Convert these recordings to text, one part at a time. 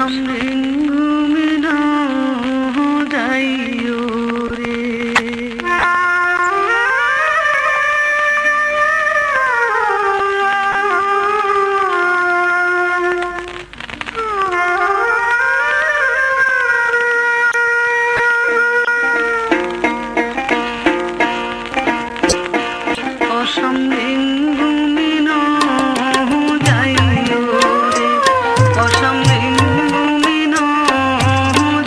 অসমদিন ঘুমিনো যাইও রে। অসমদিন ঘুমিনো যাইও রে, অসমদিন ঘুমিনো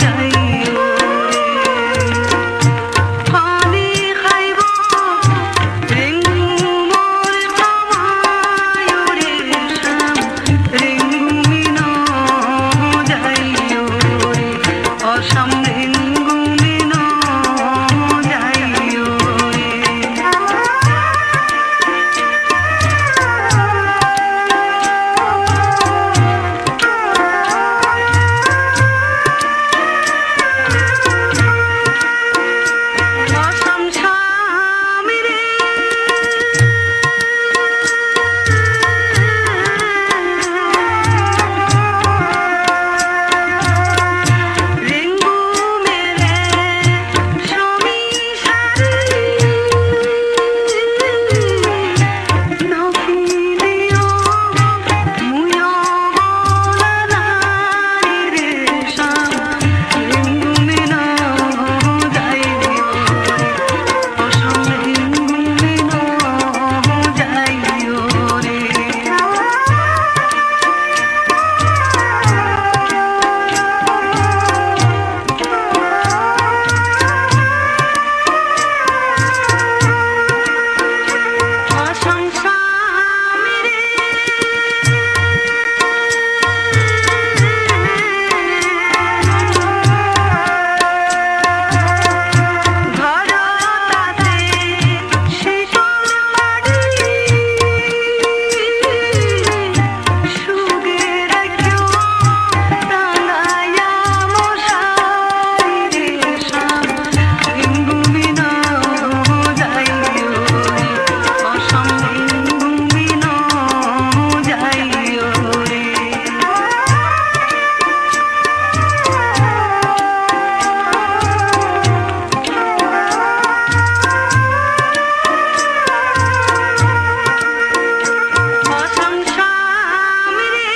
যাইও রে। পানি খাইব রেঙ্গু মোর খামায় রে, রেঙ্গু মিনো যাইও রে, অসমদিন ঘুমিনো যাইও রে। অসম স্বামী রে, রেঙ্গু মেরে স্বামী সারি, নফিলিও মুয়ো বলা নারী রে, রেঙ্গু মিনো যাইও রে, অসমদিন ঘুমিনো যাইও রে। অসম স্বামী রে, ঘরটাতে শীতল বাড়ি, সুগে রাখিও টাঙ্গাইয়া মশারি রে, রেঙ্গু মিনো যাইও রে, অসমদিন ঘুমিনো যাইও রে। অসম স্বামী রে,